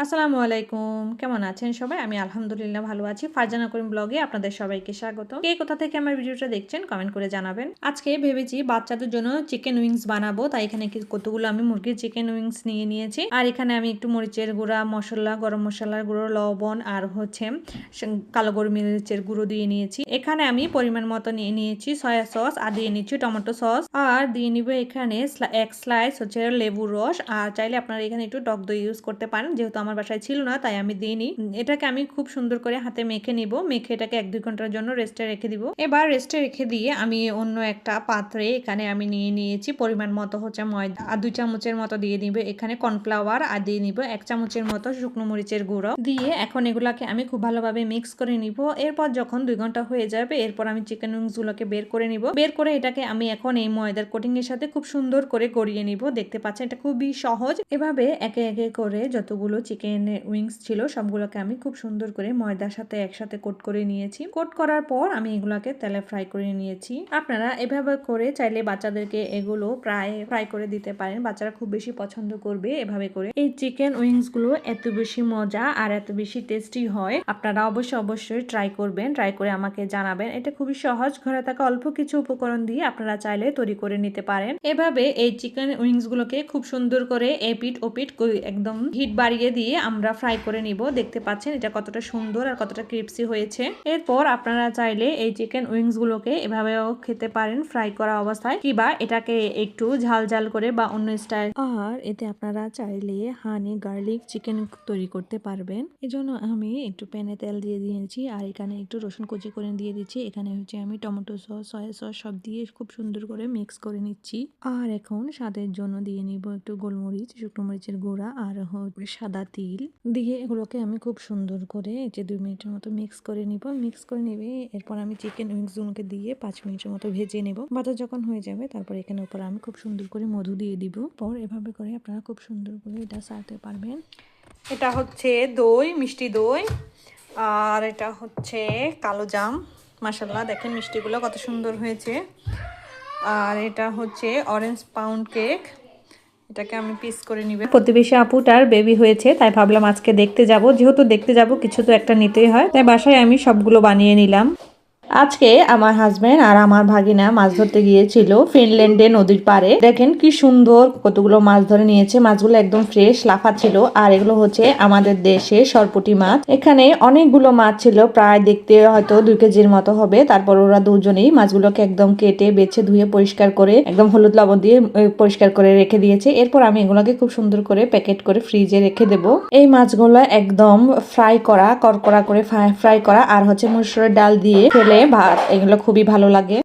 আসসালামু আলাইকুম, কেমন আছেন সবাই? আমি আলহামদুলিল্লাহ ভালো আছি। ফারজানা করিম ব্লগে আপনাদের সবাইকে স্বাগত। কে কোথা থেকে আমার ভিডিওটা দেখছেন কমেন্ট করে জানাবেন। আজকে ভেবেছি বাচ্চাদের জন্য চিকেন উইংস বানাবো, তাই এখানে কতগুলো আমি মুরগির চিকেন উইংস নিয়ে নিয়েছি। আর এখানে আমি একটু মরিচের গুঁড়া, মশলা, গরম মশলার গুঁড়ো, লবণ আর হচ্ছে কালো গোলমরিচের গুঁড়ো দিয়ে নিয়েছি। এখানে আমি পরিমাণ মতো নিয়ে নিয়েছি সয়া সস, আর দিয়ে নিচ্ছি টমেটো সস, আর দিয়ে নিব এখানে এক স্লাইস হচ্ছে লেবুর রস। আর চাইলে আপনারা এখানে একটু টক দই ইউজ করতে পারেন, যেহেতু আমার বাসায় ছিল না তাই আমি দিইনি। এটাকে আমি খুব সুন্দর করে হাতে মেখে নিব। মেখে এটাকে 1-2 ঘন্টার জন্য রেস্টে রেখে দিব। এবার রেস্টে রেখে দিয়ে আমি অন্য একটা পাত্রে এখানে আমি নিয়ে নিয়েছি পরিমাণ মতো হচ্ছে ময়দা, আর 2 চামচের মতো দিয়ে নিব এখানে কর্নফ্লাওয়ার, আর দিয়ে নিব 1 চামচের মতো শুকনো মরিচের গুঁড়ো দিয়ে এখন এগুলাকে আমি খুব ভালোভাবে মিক্স করে নিব। এরপর যখন 2 ঘন্টা হয়ে যাবে এরপর আমি চিকেন উইংস গুলোকে বের করে নিব। বের করে এটাকে আমি এখন এই ময়দার কোটিং এর সাথে খুব সুন্দর করে গড়িয়ে নিব। দেখতে পাচ্ছেন এটা খুবই সহজ। এভাবে একে একে করে যতগুলো চিকেন উইংস ছিল সবগুলোকে আমি খুব সুন্দর করে ময়দার সাথে একসাথে কোট করে নিয়েছি। কোট করার পর আমি এগুলাকে তেলে ফ্রাই করে নিয়েছি। আপনারা এভাবে করে চাইলে বাচ্চাদেরকে এগুলো ফ্রাই করে দিতে পারেন, বাচ্চারা খুব বেশি পছন্দ করবে এভাবে করে। এই চিকেন উইংস গুলো এত বেশি মজা আর এত বেশি টেস্টি হয়, আপনারা অবশ্যই ট্রাই করবেন। ট্রাই করে আমাকে জানাবেন। এটা খুবই সহজ, ঘরে থাকা অল্প কিছু উপকরণ দিয়ে আপনারা চাইলে তৈরি করে নিতে পারেন। এভাবে এই চিকেন উইংস গুলোকে খুব সুন্দর করে এপিট ওপিট একদম হিট বাড়িয়ে দিয়ে আমরা ফ্রাই করে নিব। দেখতে পাচ্ছেন এটা কতটা সুন্দর আর কতটা ক্রিপসি হয়েছে। এরপর আপনারা চাইলে এই চিকেন উইংস গুলোকে এভাবেও খেতে পারেন ফ্রাই করা অবস্থায়, কিবা এটাকে একটু ঝাল ঝাল করে বা অন্য স্টাইল। আর এতে আপনারা চাইলে হানি গার্লিক চিকেন তৈরি করতে পারবেন। এজন্য আমি একটু প্যানে তেল দিয়ে দিয়েছি, আর এখানে একটু রসুন কুচি করে দিয়ে দিচ্ছি। এখানে হচ্ছে আমি টমেটো সস, সয়া সস সব দিয়ে খুব সুন্দর করে মিক্স করে নিচ্ছি। আর এখন স্বাদের জন্য দিয়ে নিব একটু গোলমরিচ, শুকনো মরিচের গুঁড়া আর সাদা তিল দিয়ে এগুলোকে আমি খুব সুন্দর করে 2 মিনিটের মতো মিক্স করে নিব। মিক্স করে নেবে এরপর আমি চিকেন উইংস গুলোকে দিয়ে 5 মিনিটের মতো ভেজে নেব। ভাজা যখন হয়ে যাবে তারপর এখানে উপর আমি খুব সুন্দর করে মধু দিয়ে দিব। পর এভাবে করে আপনারা খুব সুন্দর করে এটা সারতে পারবেন। এটা হচ্ছে দই, মিষ্টি দই, আর এটা হচ্ছে কালো জাম। মাশাআল্লাহ দেখেন মিষ্টিগুলো কত সুন্দর হয়েছে। আর এটা হচ্ছে অরেঞ্জ পাউন্ড কেক, এটাকে আমি পিস করে নিব। প্রতিবেশী আপুটার বেবি হয়েছে তাই ভাবলাম আজকে দেখতে যাব, যেহেতু দেখতে যাব কিছু তো একটা নিতেই হয়, তাই বাসায় আমি সবগুলো বানিয়ে নিলাম। আজকে আমার হাজবেন্ড আর আমার ভাগিনা মাছ ধরতে গিয়েছিল ফিনল্যান্ডে নদীর পাড়ে। দেখেন কি সুন্দর কতগুলো মাছ ধরে নিয়েছে। মাছগুলো একদম ফ্রেশ লাফা ছিল। আর এগুলো হচ্ছে আমাদের দেশে সরপুঁটি মাছ। এখানে অনেকগুলো মাছ ছিল, প্রায় দেখতে হয়তো 2 কেজির মতো হবে। তারপর ওরা দুজনেই মাছগুলোকে একদম কেটে বেছে ধুয়ে পরিষ্কার করে একদম হলুদ লবণ দিয়ে পরিষ্কার করে রেখে দিয়েছে। এরপর আমি এগুলোকে খুব সুন্দর করে প্যাকেট করে ফ্রিজে রেখে দেব। এই মাছগুলো একদম ফ্রাই করা, করকরা করে ফ্রাই করা, আর হচ্ছে মসুরের ডাল দিয়ে ফেলে ভাত, এগুলো খুবই ভালো লাগে।